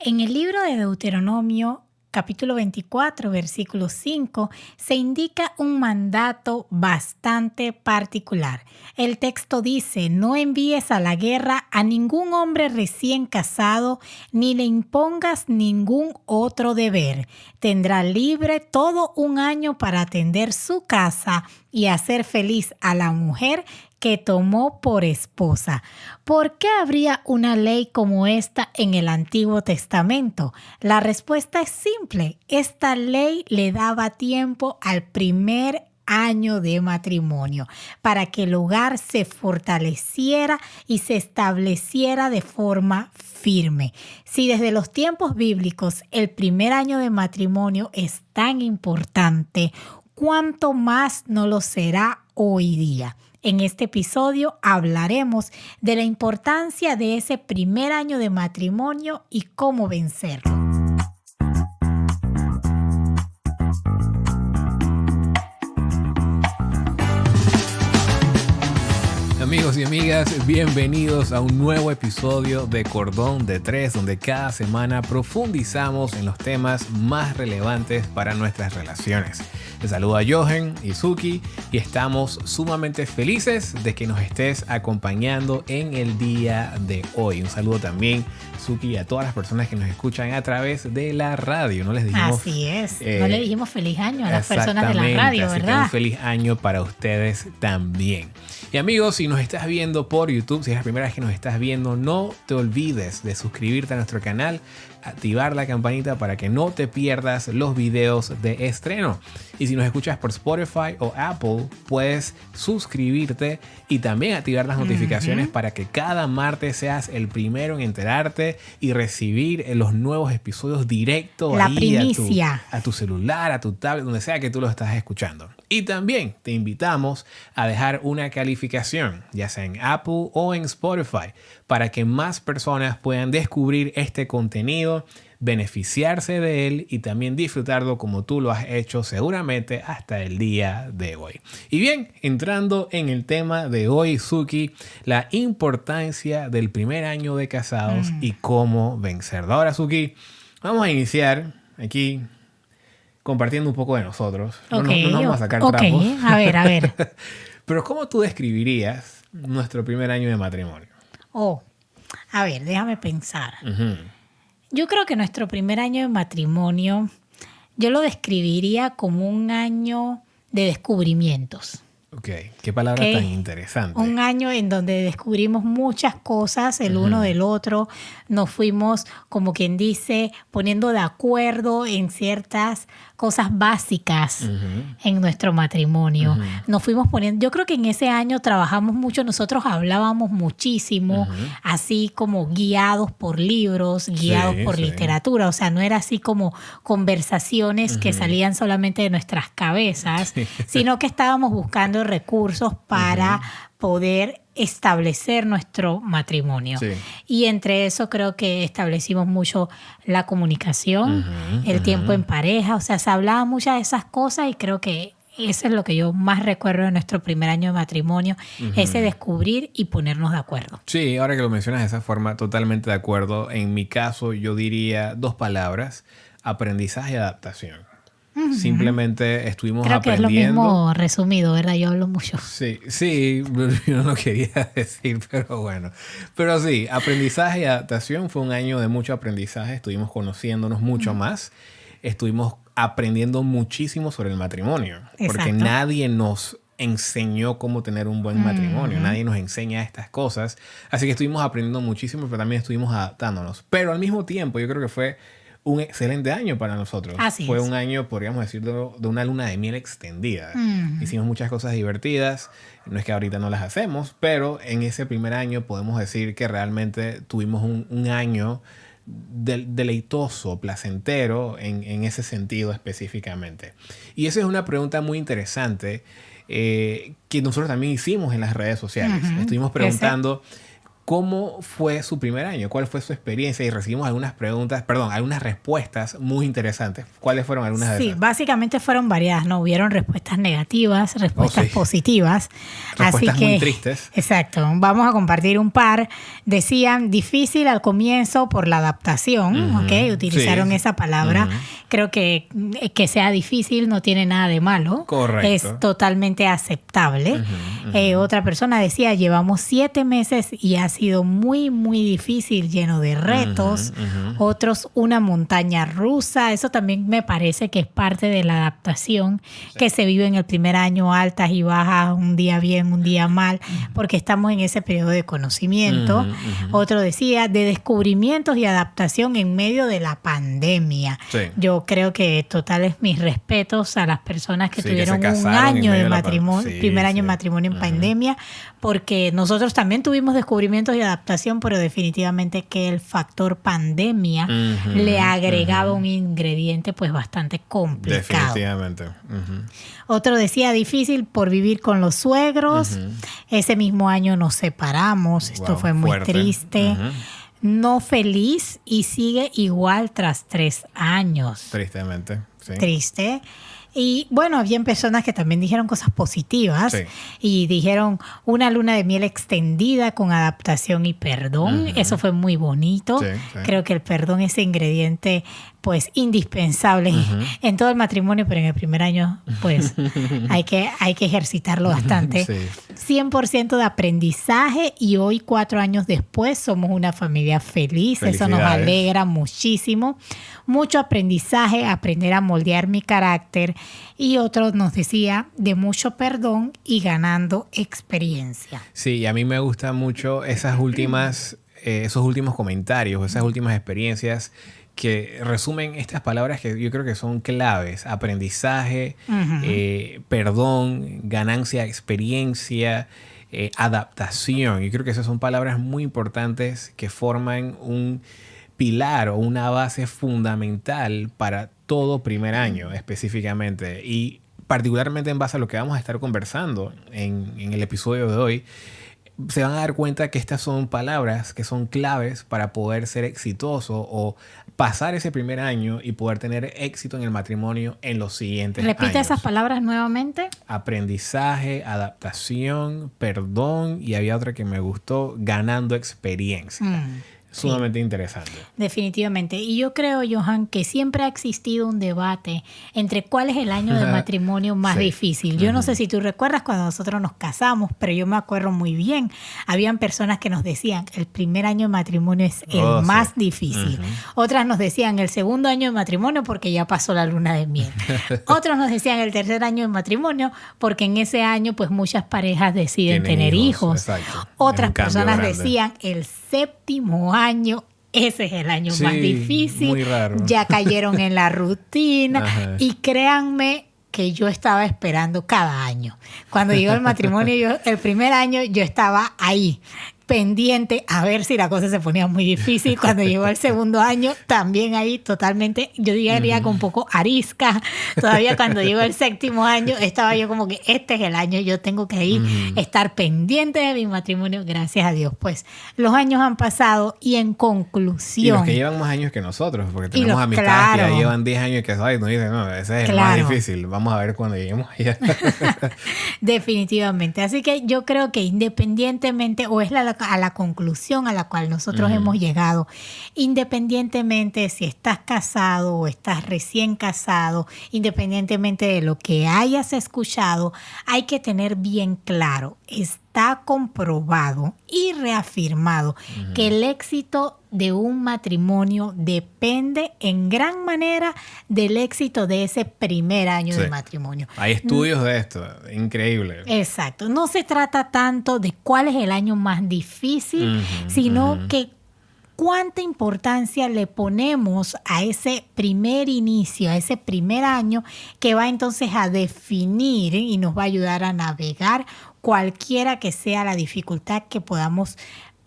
En el libro de Deuteronomio, capítulo 24, versículo 5, se indica un mandato bastante particular. El texto dice: no envíes a la guerra a ningún hombre recién casado, ni le impongas ningún otro deber. Tendrá libre todo un año para atender su casa y hacer feliz a la mujer que tomó por esposa. ¿Por qué habría una ley como esta en el Antiguo Testamento? La respuesta es simple. Esta ley le daba tiempo al primer año de matrimonio para que el hogar se fortaleciera y se estableciera de forma firme. Si desde los tiempos bíblicos el primer año de matrimonio es tan importante, ¿cuánto más no lo será hoy día? En este episodio hablaremos de la importancia de ese primer año de matrimonio y cómo vencerlo. Amigos y amigas, bienvenidos a un nuevo episodio de Cordón de Tres, donde cada semana profundizamos en los temas más relevantes para nuestras relaciones. Les saluda Johan y Suki y estamos sumamente felices de que nos estés acompañando en el día de hoy. Un saludo también, Suki, a todas las personas que nos escuchan a través de la radio. No les dijimos, así es, no le dijimos feliz año a las personas de la radio, así ¿verdad? Que un feliz año para ustedes también. Y amigos, si nos estás viendo por YouTube, si es la primera vez que nos estás viendo, no te olvides de suscribirte a nuestro canal, activar la campanita para que no te pierdas los videos de estreno. Y si nos escuchas por Spotify o Apple, puedes suscribirte y también activar las notificaciones para que cada martes seas el primero en enterarte y recibir los nuevos episodios directo la ahí primicia a tu celular, a tu tablet, donde sea que tú lo estás escuchando. Y también te invitamos a dejar una calificación, ya sea en Apple o en Spotify, para que más personas puedan descubrir este contenido, beneficiarse de él y también disfrutarlo como tú lo has hecho seguramente hasta el día de hoy. Y bien, entrando en el tema de hoy, Suki, la importancia del primer año de casados y cómo vencerlo. Ahora, Suki, vamos a iniciar aquí compartiendo un poco de nosotros. No nos vamos a sacar trapos. A ver. Pero ¿cómo tú describirías nuestro primer año de matrimonio? A ver, déjame pensar. Yo creo que nuestro primer año de matrimonio, yo lo describiría como un año de descubrimientos. Ok, qué palabra tan interesante. Un año en donde descubrimos muchas cosas el uno del otro. Nos fuimos, como quien dice, poniendo de acuerdo en ciertas cosas básicas en nuestro matrimonio. Nos fuimos poniendo, yo creo que en ese año trabajamos mucho, nosotros hablábamos muchísimo, así como guiados por libros, guiados por literatura. O sea, no era así como conversaciones que salían solamente de nuestras cabezas, sino que estábamos buscando recursos para poder establecer nuestro matrimonio. Sí. Y entre eso creo que establecimos mucho la comunicación, el tiempo en pareja. O sea, se hablaba muchas de esas cosas y creo que eso es lo que yo más recuerdo de nuestro primer año de matrimonio, ese descubrir y ponernos de acuerdo. Sí, ahora que lo mencionas de esa forma, totalmente de acuerdo. En mi caso, yo diría dos palabras: aprendizaje y adaptación. Simplemente estuvimos aprendiendo. Creo que es lo mismo resumido, ¿verdad? Yo hablo mucho. Sí, yo no lo quería decir, pero bueno. Pero sí, aprendizaje y adaptación. Fue un año de mucho aprendizaje. Estuvimos conociéndonos mucho más. Estuvimos aprendiendo muchísimo sobre el matrimonio. Porque nadie nos enseñó cómo tener un buen matrimonio. Nadie nos enseña estas cosas. Así que estuvimos aprendiendo muchísimo, pero también estuvimos adaptándonos. Pero al mismo tiempo, yo creo que fue un excelente año para nosotros. Fue un año, podríamos decirlo, de una luna de miel extendida. Hicimos muchas cosas divertidas. No es que ahorita no las hacemos, pero en ese primer año podemos decir que realmente tuvimos un año deleitoso, placentero en ese sentido específicamente. Y esa es una pregunta muy interesante que nosotros también hicimos en las redes sociales. Estuvimos preguntando ¿Cómo fue su primer año? ¿Cuál fue su experiencia? Y recibimos algunas respuestas muy interesantes. ¿Cuáles fueron algunas de Sí, esas? básicamente fueron variadas, ¿no? Hubieron respuestas negativas, respuestas sí. positivas. Respuestas así que, muy tristes. Exacto. Vamos a compartir un par. Decían difícil al comienzo por la adaptación, ¿ok? Utilizaron Sí. esa palabra. Creo que sea difícil no tiene nada de malo. Correcto. Es totalmente aceptable. Otra persona decía, llevamos 7 meses y ha sido muy, muy difícil, lleno de retos. Otros, una montaña rusa. Eso también me parece que es parte de la adaptación que se vive en el primer año, altas y bajas, un día bien, un día mal, porque estamos en ese periodo de conocimiento. Otro decía, de descubrimientos y adaptación en medio de la pandemia. Sí. Yo creo que totales mis respetos a las personas que Sí, tuvieron que se un casaron en año medio de de la matrimonio, sí, primer año de sí. matrimonio en pandemia, porque nosotros también tuvimos descubrimientos y adaptación, pero definitivamente que el factor pandemia le agregaba un ingrediente pues bastante complicado. Definitivamente. Otro decía difícil por vivir con los suegros. Ese mismo año nos separamos. Esto Wow, fue muy fuerte. triste. No feliz y sigue igual tras 3 años. Tristemente. Sí. Triste. Y bueno, habían personas que también dijeron cosas positivas Sí. y dijeron una luna de miel extendida con adaptación y perdón. Eso fue muy bonito. Sí, sí. Creo que el perdón es indigrediente pues indispensable en todo el matrimonio, pero en el primer año pues hay que ejercitarlo bastante. Sí. 100% de aprendizaje y hoy 4 años después somos una familia feliz. Eso nos Felicidades. alegra muchísimo. Mucho aprendizaje, aprender a moldear mi carácter. Y otro nos decía de mucho perdón y ganando experiencia. Sí, y a mí me gustan mucho esos últimos comentarios, esas últimas experiencias que resumen estas palabras que yo creo que son claves. Aprendizaje, perdón, ganancia, experiencia, adaptación. Yo creo que esas son palabras muy importantes que forman un pilar o una base fundamental para todo primer año específicamente. Y particularmente en base a lo que vamos a estar conversando en el episodio de hoy, se van a dar cuenta que estas son palabras que son claves para poder ser exitoso o pasar ese primer año y poder tener éxito en el matrimonio en los siguientes años. Repite esas palabras nuevamente. Aprendizaje, adaptación, perdón y había otra que me gustó, ganando experiencia. Sumamente interesante. Definitivamente. Y yo creo, Johan, que siempre ha existido un debate entre cuál es el año de matrimonio más Sí. difícil. Yo no sé si tú recuerdas cuando nosotros nos casamos, pero yo me acuerdo muy bien. Habían personas que nos decían el primer año de matrimonio es el más difícil. Otras nos decían el segundo año de matrimonio porque ya pasó la luna de miel. Otros nos decían el tercer año de matrimonio porque en ese año pues muchas parejas deciden Tienen tener hijos, hijos. exacto. Otras Es un cambio personas grande. decían el séptimo año, ese es el año Sí, más difícil. muy raro. Ya cayeron en la rutina. Ajá. Y créanme que yo estaba esperando cada año. Cuando llegó el matrimonio, el primer año yo estaba ahí, pendiente a ver si la cosa se ponía muy difícil. Cuando llegó el segundo año, también ahí totalmente, yo diría que un poco arisca. Todavía cuando llegó el séptimo año, estaba yo como que este es el año, yo tengo que ahí estar pendiente de mi matrimonio, gracias a Dios. Pues los años han pasado y en Y conclusión... los que llevan más años que nosotros, porque Y tenemos los- amistades que claro. ya llevan 10 años que ¿sabes? Nos dicen, no, ese es el Claro. más difícil. Vamos a ver cuando lleguemos allá. Definitivamente. Así que yo creo que independientemente, o es a la conclusión a la cual nosotros hemos llegado, independientemente si estás casado o estás recién casado, independientemente de lo que hayas escuchado, hay que tener bien claro, está comprobado y reafirmado que el éxito de un matrimonio depende en gran manera del éxito de ese primer año Sí. de matrimonio. Hay estudios de esto. Increíble. Exacto. No se trata tanto de cuál es el año más difícil, sino que cuánta importancia le ponemos a ese primer inicio, a ese primer año que va entonces a definir y nos va a ayudar a navegar cualquiera que sea la dificultad que podamos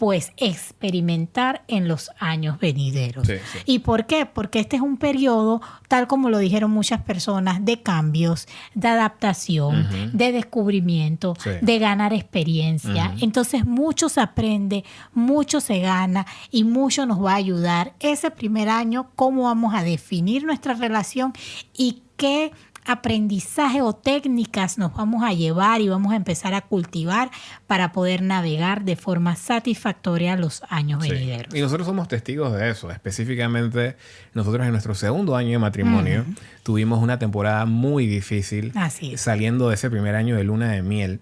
después experimentar en los años venideros. Sí, sí. ¿Y por qué? Porque este es un periodo, tal como lo dijeron muchas personas, de cambios, de adaptación, de descubrimiento, Sí. de ganar experiencia. Entonces mucho se aprende, mucho se gana y mucho nos va a ayudar ese primer año, cómo vamos a definir nuestra relación y qué aprendizaje o técnicas nos vamos a llevar y vamos a empezar a cultivar para poder navegar de forma satisfactoria los años venideros. Y nosotros somos testigos de eso. Específicamente, nosotros en nuestro segundo año de matrimonio tuvimos una temporada muy difícil. Así es. Saliendo de ese primer año de luna de miel,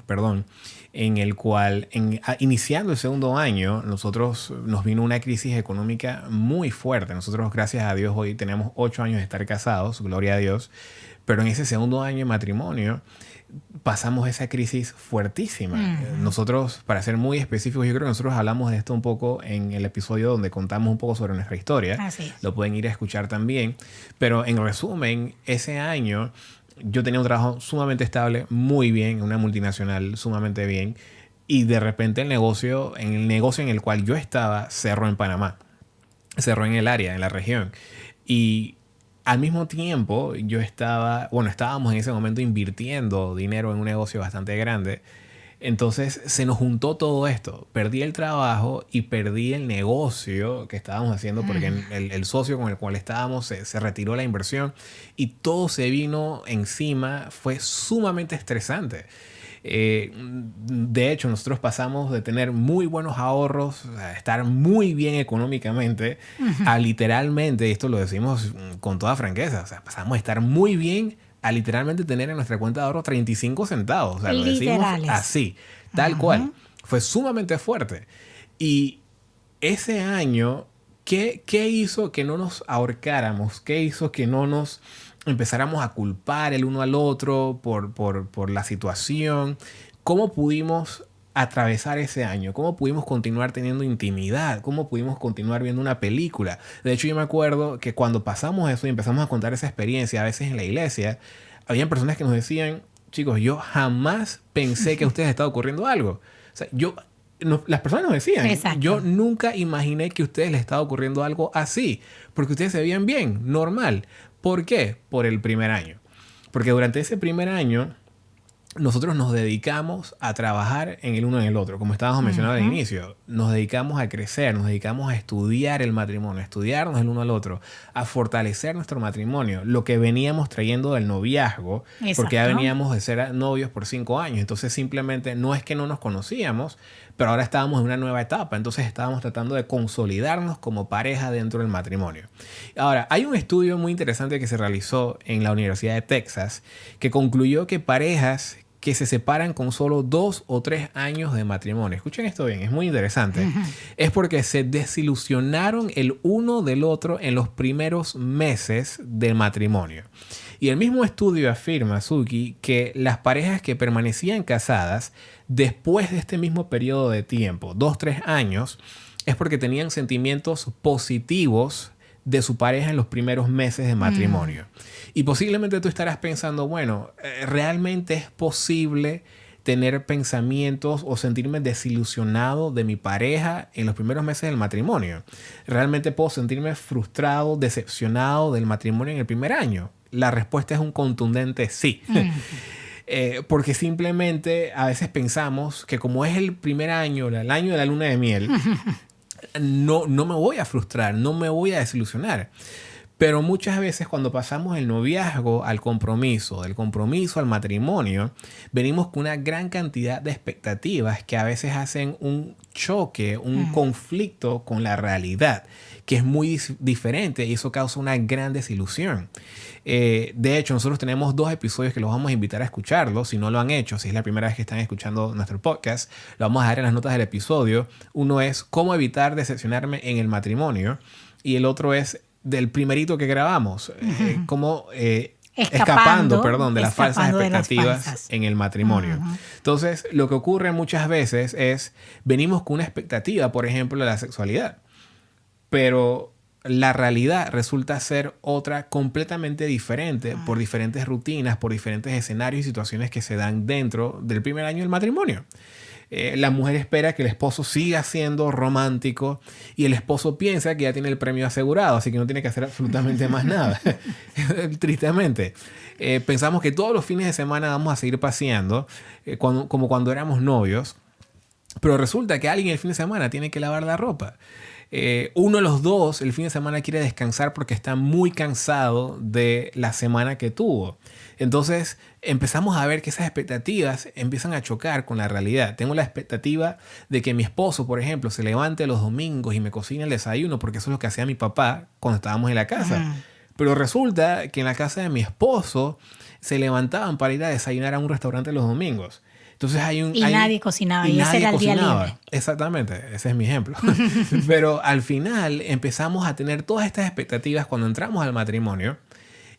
perdón, en el cual, iniciando el segundo año, nos vino una crisis económica muy fuerte. Nosotros, gracias a Dios, hoy tenemos 8 años de estar casados, gloria a Dios. Pero en ese segundo año de matrimonio pasamos esa crisis fuertísima. Nosotros, para ser muy específicos, yo creo que nosotros hablamos de esto un poco en el episodio donde contamos un poco sobre nuestra historia. Así es. Lo pueden ir a escuchar también. Pero en resumen, ese año yo tenía un trabajo sumamente estable, muy bien, en una multinacional sumamente bien. Y de repente el negocio en el cual yo estaba cerró en Panamá. Cerró en el área, en la región. Y al mismo tiempo, estábamos en ese momento invirtiendo dinero en un negocio bastante grande. Entonces se nos juntó todo esto. Perdí el trabajo y perdí el negocio que estábamos haciendo porque el socio con el cual estábamos se retiró la inversión y todo se vino encima. Fue sumamente estresante. De hecho, nosotros pasamos de tener muy buenos ahorros, a estar muy bien económicamente, a literalmente, y esto lo decimos con toda franqueza, o sea, pasamos de estar muy bien a literalmente tener en nuestra cuenta de ahorro 35 centavos. O sea, lo decimos así, tal cual. Fue sumamente fuerte. Y ese año, ¿qué hizo que no nos ahorcáramos? ¿Qué hizo que no nos empezáramos a culpar el uno al otro por la situación? ¿Cómo pudimos atravesar ese año? ¿Cómo pudimos continuar teniendo intimidad? ¿Cómo pudimos continuar viendo una película? De hecho, yo me acuerdo que cuando pasamos eso y empezamos a contar esa experiencia, a veces en la iglesia, habían personas que nos decían, chicos, yo jamás pensé que a ustedes estaba ocurriendo algo. O sea, las personas nos decían, exacto, yo nunca imaginé que a ustedes les estaba ocurriendo algo así, porque ustedes se veían bien, normal. ¿Por qué? Por el primer año. Porque durante ese primer año nosotros nos dedicamos a trabajar en el uno en el otro. Como estábamos mencionando al inicio, nos dedicamos a crecer, nos dedicamos a estudiar el matrimonio, a estudiarnos el uno al otro, a fortalecer nuestro matrimonio, lo que veníamos trayendo del noviazgo, porque ya veníamos de ser novios por 5 años. Entonces simplemente no es que no nos conocíamos, pero ahora estábamos en una nueva etapa. Entonces estábamos tratando de consolidarnos como pareja dentro del matrimonio. Ahora, hay un estudio muy interesante que se realizó en la Universidad de Texas que concluyó que parejas que se separan con solo 2 o 3 años de matrimonio. Escuchen esto bien, es muy interesante. Es porque se desilusionaron el uno del otro en los primeros meses del matrimonio. Y el mismo estudio afirma, Suki, que las parejas que permanecían casadas después de este mismo periodo de tiempo, 2-3 años, es porque tenían sentimientos positivos de su pareja en los primeros meses de matrimonio. Y posiblemente tú estarás pensando, bueno, ¿realmente es posible tener pensamientos o sentirme desilusionado de mi pareja en los primeros meses del matrimonio? ¿Realmente puedo sentirme frustrado, decepcionado del matrimonio en el primer año? La respuesta es un contundente sí. Porque simplemente a veces pensamos que como es el primer año, el año de la luna de miel, no me voy a frustrar, no me voy a desilusionar. Pero muchas veces cuando pasamos del noviazgo al compromiso, del compromiso al matrimonio, venimos con una gran cantidad de expectativas que a veces hacen un choque, un conflicto con la realidad, que es muy diferente y eso causa una gran desilusión. De hecho, nosotros tenemos 2 episodios que los vamos a invitar a escucharlos. Si no lo han hecho, si es la primera vez que están escuchando nuestro podcast, lo vamos a dejar en las notas del episodio. Uno es cómo evitar decepcionarme en el matrimonio y el otro es del primerito que grabamos, cómo escapando de las falsas expectativas en el matrimonio. Entonces, lo que ocurre muchas veces es, venimos con una expectativa, por ejemplo, de la sexualidad, pero la realidad resulta ser otra completamente diferente por diferentes rutinas, por diferentes escenarios y situaciones que se dan dentro del primer año del matrimonio. La mujer espera que el esposo siga siendo romántico y el esposo piensa que ya tiene el premio asegurado, así que no tiene que hacer absolutamente más nada. Tristemente. Pensamos que todos los fines de semana vamos a seguir paseando, como cuando éramos novios, pero resulta que alguien el fin de semana tiene que lavar la ropa. Uno de los dos el fin de semana quiere descansar porque está muy cansado de la semana que tuvo. Entonces empezamos a ver que esas expectativas empiezan a chocar con la realidad. Tengo la expectativa de que mi esposo, por ejemplo, se levante los domingos y me cocine el desayuno, porque eso es lo que hacía mi papá cuando estábamos en la casa. Pero resulta que en la casa de mi esposo se levantaban para ir a desayunar a un restaurante los domingos. Entonces nadie cocinaba, y ese era el día libre. Exactamente, ese es mi ejemplo. Pero al final empezamos a tener todas estas expectativas cuando entramos al matrimonio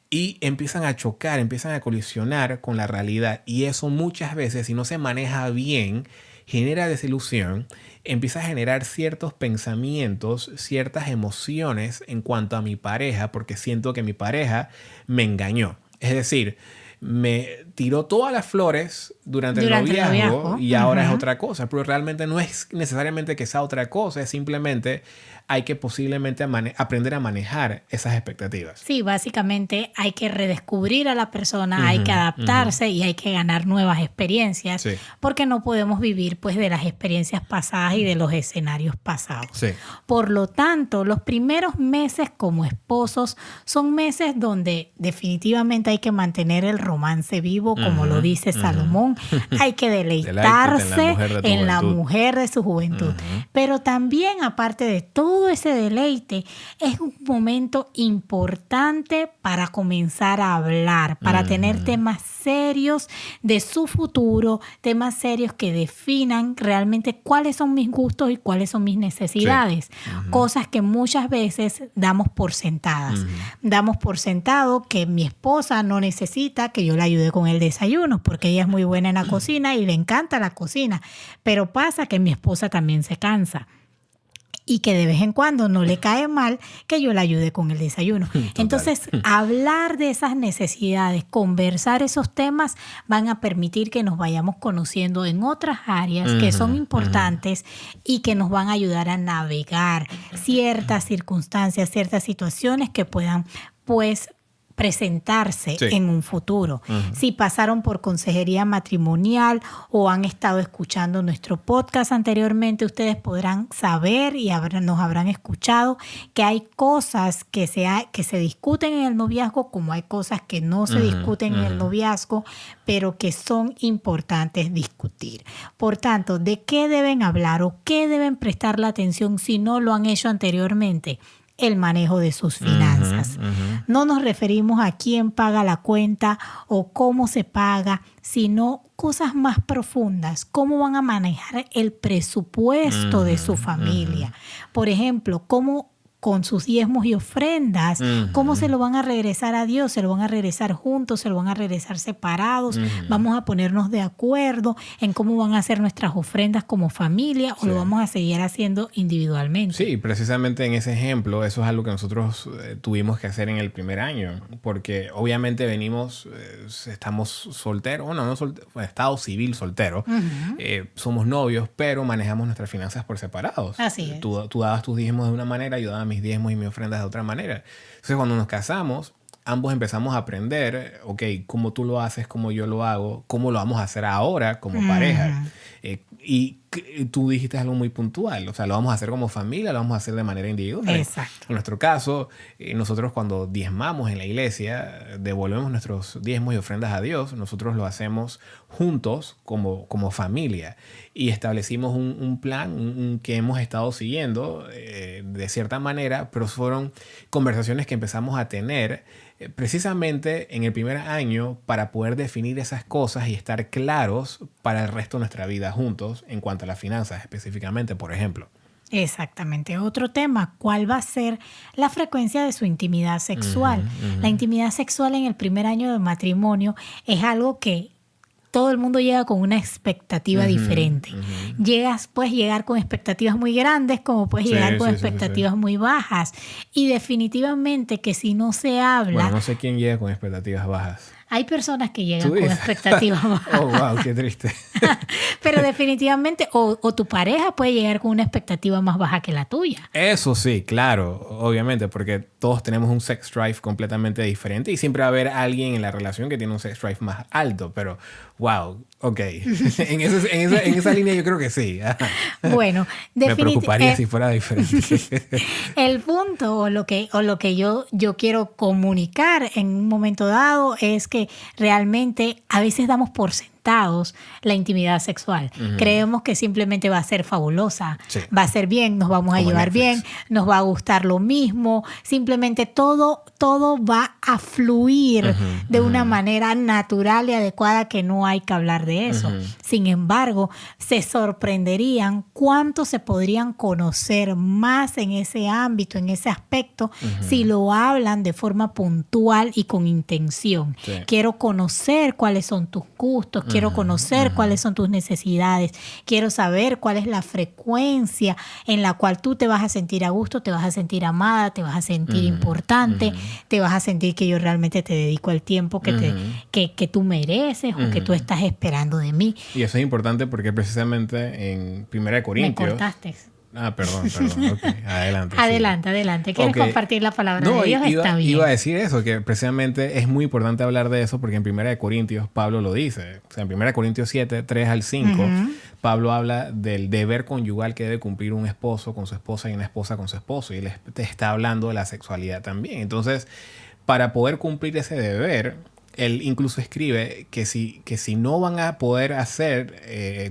y empiezan a chocar, empiezan a colisionar con la realidad. Y eso muchas veces, si no se maneja bien, genera desilusión, empieza a generar ciertos pensamientos, ciertas emociones en cuanto a mi pareja, porque siento que mi pareja me engañó. Es decir, me tiró todas las flores durante el noviazgo y ahora es otra cosa. Pero realmente no es necesariamente que sea otra cosa, es simplemente hay que posiblemente aprender a manejar esas expectativas. Sí, básicamente hay que redescubrir a la persona, hay que adaptarse y hay que ganar nuevas experiencias, porque no podemos vivir pues de las experiencias pasadas y de los escenarios pasados. Sí. Por lo tanto, los primeros meses como esposos son meses donde definitivamente hay que mantener el romance vivo, como lo dice Salomón. Hay que deleitarse en la mujer de su juventud. Pero también, aparte de todo ese deleite, es un momento importante para comenzar a hablar, para tener temas serios de su futuro, temas serios que definan realmente cuáles son mis gustos y cuáles son mis necesidades. Cosas que muchas veces damos por sentadas. Damos por sentado que mi esposa no necesita que yo le ayude con el desayuno, porque ella es muy buena en la cocina y le encanta la cocina. Pero pasa que mi esposa también se cansa y que de vez en cuando no le cae mal que yo le ayude con el desayuno. Total. Entonces, hablar de esas necesidades, conversar esos temas, van a permitir que nos vayamos conociendo en otras áreas que son importantes y que nos van a ayudar a navegar ciertas circunstancias, ciertas situaciones que puedan, pues, presentarse en un futuro. Si pasaron por consejería matrimonial o han estado escuchando nuestro podcast anteriormente, ustedes podrán saber y nos habrán escuchado que hay cosas que se discuten en el noviazgo, como hay cosas que no se discuten en el noviazgo, pero que son importantes discutir. Por tanto, ¿de qué deben hablar o qué deben prestar la atención si no lo han hecho anteriormente? El manejo de sus finanzas. No nos referimos a quién paga la cuenta o cómo se paga, sino cosas más profundas. Cómo van a manejar el presupuesto de su familia. Por ejemplo, cómo con sus diezmos y ofrendas, cómo se lo van a regresar a Dios, se lo van a regresar juntos, se lo van a regresar separados, vamos a ponernos de acuerdo en cómo van a ser nuestras ofrendas como familia o lo vamos a seguir haciendo individualmente. Sí, precisamente en ese ejemplo, eso es algo que nosotros tuvimos que hacer en el primer año, porque obviamente estamos solteros, bueno, no solteros, estado civil soltero, somos novios, pero manejamos nuestras finanzas por separados. Así es. Tú dabas tus diezmos de una manera, yo daba mis diezmos y mis ofrendas de otra manera. Entonces, cuando nos casamos, ambos empezamos a aprender, ok, cómo tú lo haces, cómo yo lo hago, cómo lo vamos a hacer ahora como pareja. Y tú dijiste algo muy puntual, o sea, lo vamos a hacer como familia, lo vamos a hacer de manera individual. Exacto. En nuestro caso, nosotros cuando diezmamos en la iglesia, devolvemos nuestros diezmos y ofrendas a Dios, nosotros lo hacemos juntos como familia y establecimos un plan que hemos estado siguiendo de cierta manera, pero fueron conversaciones que empezamos a tener precisamente en el primer año para poder definir esas cosas y estar claros para el resto de nuestra vida juntos en cuanto a las finanzas específicamente, por ejemplo. Exactamente. Otro tema, ¿cuál va a ser la frecuencia de su intimidad sexual? La intimidad sexual en el primer año de matrimonio es algo que todo el mundo llega con una expectativa diferente. Puedes llegar con expectativas muy grandes como puedes llegar con expectativas muy bajas. Y definitivamente que si no se habla... Bueno, no sé quién llega con expectativas bajas. Hay personas que llegan ¿Tú con dices? expectativas bajas. Oh, wow, qué triste. Pero definitivamente, o tu pareja puede llegar con una expectativa más baja que la tuya. Eso sí, claro, obviamente, porque todos tenemos un sex drive completamente diferente y siempre va a haber alguien en la relación que tiene un sex drive más alto, pero wow, ok. en esa línea yo creo que sí. Bueno, Me preocuparía si fuera diferente. el punto o lo que yo quiero comunicar en un momento dado es que realmente a veces damos por sentados la intimidad sexual. Creemos que simplemente va a ser fabulosa, Sí. va a ser bien, nos vamos a Como llevar Netflix. bien, nos va a gustar lo mismo, simplemente todo va a fluir de una manera natural y adecuada que no hay que hablar de eso. Sin embargo, se sorprenderían cuánto se podrían conocer más en ese ámbito, en ese aspecto, si lo hablan de forma puntual y con intención. Sí. Quiero conocer cuáles son tus gustos, quiero conocer cuáles son tus necesidades, quiero saber cuál es la frecuencia en la cual tú te vas a sentir a gusto, te vas a sentir amada, te vas a sentir importante, te vas a sentir que yo realmente te dedico el tiempo que tú mereces o que tú estás esperando de mí. Y eso es importante porque precisamente en 1 Me Corintios... cortaste. Ah, perdón. Ok, adelante. sí. Adelante. ¿Quieres Ok. compartir la palabra No, de Dios? Está bien. iba a decir eso, que precisamente es muy importante hablar de eso porque en 1 Corintios Pablo lo dice. O sea, en 1 Corintios 7, 3 al 5, Pablo habla del deber conyugal que debe cumplir un esposo con su esposa y una esposa con su esposo. Y él te está hablando de la sexualidad también. Entonces, para poder cumplir ese deber, él incluso escribe que si no van a poder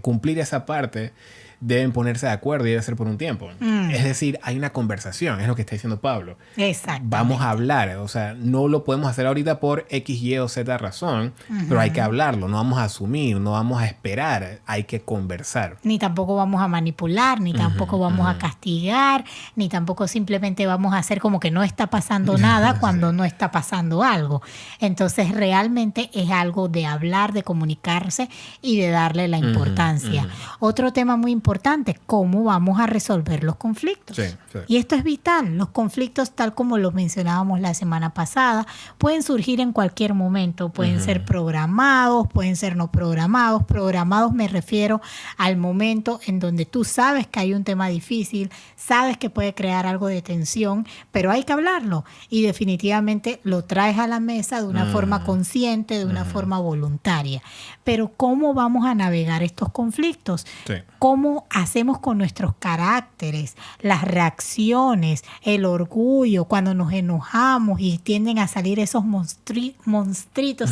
cumplir esa parte, deben ponerse de acuerdo y debe ser por un tiempo. Es decir, hay una conversación, es lo que está diciendo Pablo. Exacto. Vamos a hablar, o sea, no lo podemos hacer ahorita por X, Y o Z razón, pero hay que hablarlo, no vamos a asumir, no vamos a esperar, hay que conversar. Ni tampoco vamos a manipular, ni tampoco vamos a castigar, ni tampoco simplemente vamos a hacer como que no está pasando nada cuando no está pasando algo. Entonces realmente es algo de hablar, de comunicarse y de darle la importancia. Otro tema muy importante, cómo vamos a resolver los conflictos. Sí, sí. Y esto es vital. Los conflictos, tal como lo mencionábamos la semana pasada, pueden surgir en cualquier momento. Pueden ser programados, pueden ser no programados. Programados me refiero al momento en donde tú sabes que hay un tema difícil, sabes que puede crear algo de tensión, pero hay que hablarlo. Y definitivamente lo traes a la mesa de una forma consciente, de una forma voluntaria. Pero ¿cómo vamos a navegar estos conflictos? Sí. ¿Cómo hacemos con nuestros caracteres, las reacciones, el orgullo, cuando nos enojamos y tienden a salir esos monstruitos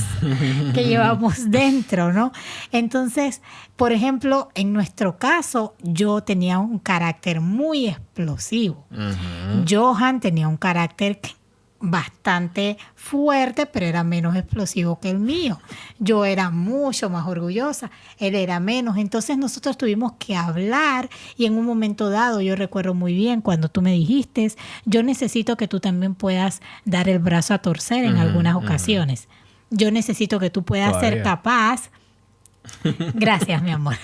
que llevamos dentro, ¿no? Entonces, por ejemplo, en nuestro caso, yo tenía un carácter muy explosivo. Johan tenía un carácter bastante fuerte, pero era menos explosivo que el mío. Yo era mucho más orgullosa, él era menos. Entonces nosotros tuvimos que hablar y en un momento dado, yo recuerdo muy bien cuando tú me dijiste, yo necesito que tú también puedas dar el brazo a torcer en algunas ocasiones. Yo necesito que tú puedas ser capaz. Gracias, mi amor.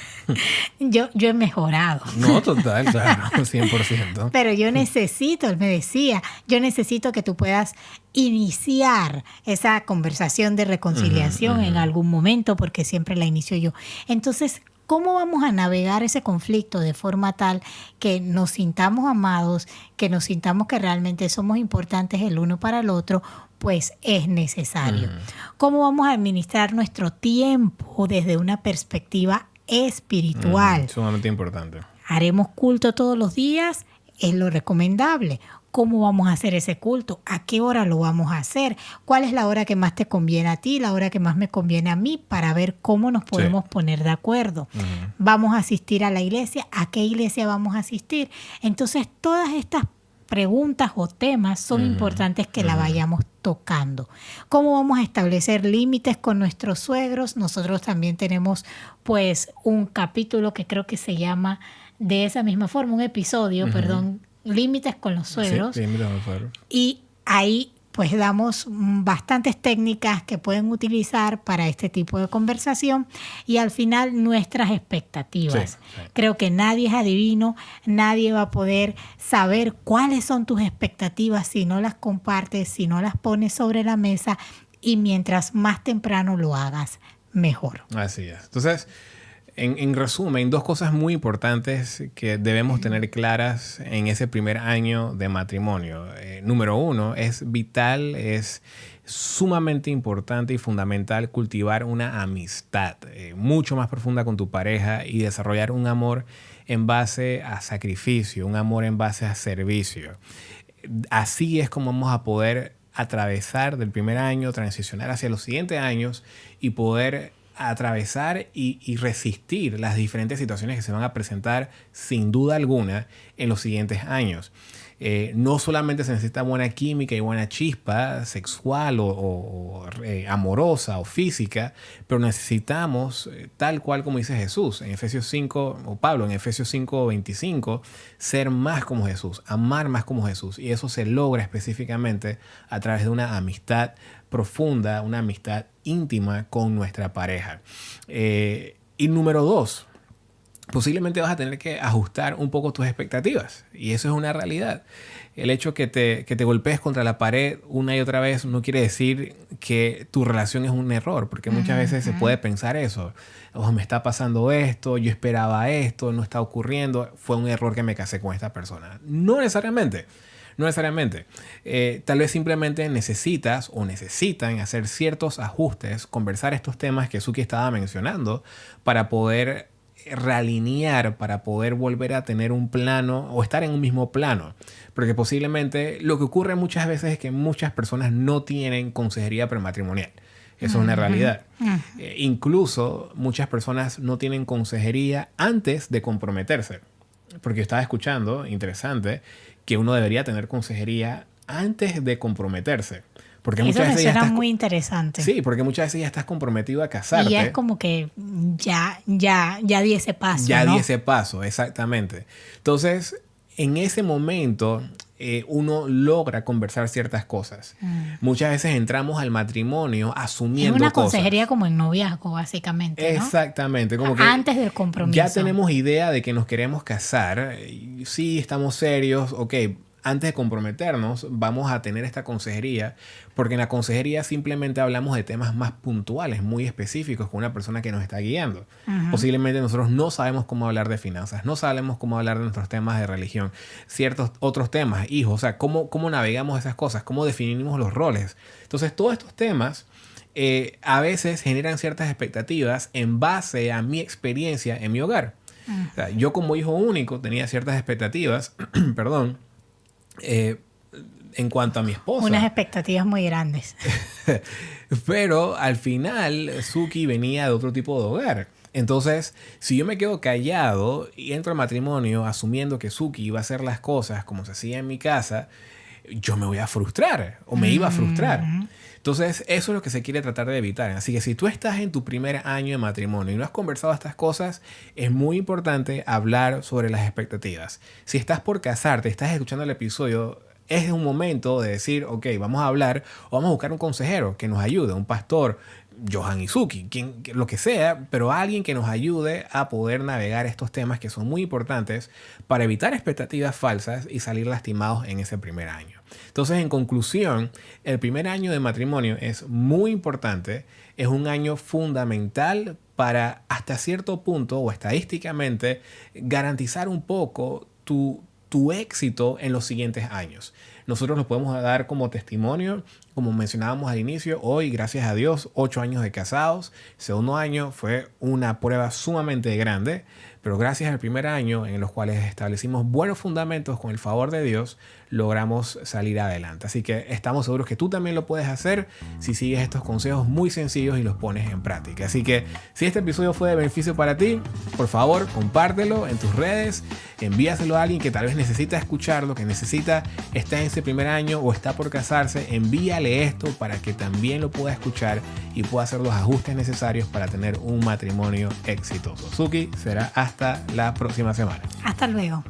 Yo he mejorado. No, total, claro, 100%. Pero yo necesito, él me decía, yo necesito que tú puedas iniciar esa conversación de reconciliación en algún momento, porque siempre la inicio yo. Entonces, ¿cómo vamos a navegar ese conflicto de forma tal que nos sintamos amados, que nos sintamos que realmente somos importantes el uno para el otro? Pues es necesario. ¿Cómo vamos a administrar nuestro tiempo desde una perspectiva espiritual? Sumamente importante. ¿Haremos culto todos los días? Es lo recomendable. ¿Cómo vamos a hacer ese culto? ¿A qué hora lo vamos a hacer? ¿Cuál es la hora que más te conviene a ti, la hora que más me conviene a mí, para ver cómo nos podemos poner de acuerdo? ¿Vamos a asistir a la iglesia? ¿A qué iglesia vamos a asistir? Entonces, todas estas preguntas o temas son importantes que la vayamos tocando. ¿Cómo vamos a establecer límites con nuestros suegros? Nosotros también tenemos pues un capítulo que creo que se llama de esa misma forma, un episodio, límites con los suegros. Sí, límites con los suegros. Y ahí pues damos bastantes técnicas que pueden utilizar para este tipo de conversación y al final nuestras expectativas. Sí. Creo que nadie es adivino, nadie va a poder saber cuáles son tus expectativas si no las compartes, si no las pones sobre la mesa y mientras más temprano lo hagas, mejor. Así es. Entonces, en resumen, dos cosas muy importantes que debemos tener claras en ese primer año de matrimonio. Número uno, es vital, es sumamente importante y fundamental cultivar una amistad mucho más profunda con tu pareja y desarrollar un amor en base a sacrificio, un amor en base a servicio. Así es como vamos a poder atravesar del primer año, transicionar hacia los siguientes años y poder atravesar y resistir las diferentes situaciones que se van a presentar sin duda alguna en los siguientes años. No solamente se necesita buena química y buena chispa sexual o amorosa o física, pero necesitamos, tal cual como dice Jesús en Efesios 5, o Pablo en Efesios 5:25, ser más como Jesús, amar más como Jesús. Y eso se logra específicamente a través de una amistad profunda, una amistad íntima con nuestra pareja. Y número dos, posiblemente vas a tener que ajustar un poco tus expectativas. Y eso es una realidad. El hecho que te golpees contra la pared una y otra vez no quiere decir que tu relación es un error, porque muchas veces se puede pensar eso. Oh, me está pasando esto, yo esperaba esto, no está ocurriendo, fue un error que me casé con esta persona. No necesariamente. No necesariamente. Tal vez simplemente necesitas o necesitan hacer ciertos ajustes, conversar estos temas que Suki estaba mencionando para poder realinear, para poder volver a tener un plano o estar en un mismo plano. Porque posiblemente lo que ocurre muchas veces es que muchas personas no tienen consejería prematrimonial. Eso es una realidad. Incluso muchas personas no tienen consejería antes de comprometerse. Porque yo estaba escuchando, interesante, que uno debería tener consejería antes de comprometerse. Porque eso muchas veces suena muy interesante. Sí, porque muchas veces ya estás comprometido a casarte. Y ya es como que ya di ese paso, ya ¿no? di ese paso, exactamente. Entonces, en ese momento, uno logra conversar ciertas cosas. Muchas veces entramos al matrimonio asumiendo cosas. Es una cosas. consejería como en noviazgo, básicamente, ¿no? Exactamente. Como que antes del compromiso. Ya tenemos idea de que nos queremos casar. Sí, estamos serios. Ok, antes de comprometernos, vamos a tener esta consejería, porque en la consejería simplemente hablamos de temas más puntuales, muy específicos, con una persona que nos está guiando. Posiblemente nosotros no sabemos cómo hablar de finanzas, no sabemos cómo hablar de nuestros temas de religión, ciertos otros temas, hijos, o sea, cómo navegamos esas cosas, cómo definimos los roles. Entonces, todos estos temas a veces generan ciertas expectativas en base a mi experiencia en mi hogar. O sea, yo como hijo único tenía ciertas expectativas, perdón, en cuanto a mi esposa. Unas expectativas muy grandes. Pero al final Suki venía de otro tipo de hogar. Entonces, si yo me quedo callado y entro al matrimonio asumiendo que Suki iba a hacer las cosas como se hacía en mi casa, yo me voy a frustrar o me iba a frustrar. Entonces, eso es lo que se quiere tratar de evitar. Así que si tú estás en tu primer año de matrimonio y no has conversado estas cosas, es muy importante hablar sobre las expectativas. Si estás por casarte, estás escuchando el episodio, es un momento de decir, ok, vamos a hablar o vamos a buscar un consejero que nos ayude, un pastor, Johan Izuki, lo que sea, pero alguien que nos ayude a poder navegar estos temas que son muy importantes para evitar expectativas falsas y salir lastimados en ese primer año. Entonces, en conclusión, el primer año de matrimonio es muy importante, es un año fundamental para hasta cierto punto o estadísticamente garantizar un poco tu éxito en los siguientes años. Nosotros lo podemos dar como testimonio, como mencionábamos al inicio, hoy, gracias a Dios, 8 años de casados. El segundo año fue una prueba sumamente grande, pero gracias al primer año en los cuales establecimos buenos fundamentos con el favor de Dios, logramos salir adelante. Así que estamos seguros que tú también lo puedes hacer si sigues estos consejos muy sencillos y los pones en práctica. Así que si este episodio fue de beneficio para ti, por favor, compártelo en tus redes, envíaselo a alguien que tal vez necesita escucharlo, que necesita estar en ese primer año o está por casarse. Envíale esto para que también lo pueda escuchar y pueda hacer los ajustes necesarios para tener un matrimonio exitoso. Suki, será hasta la próxima semana. Hasta luego.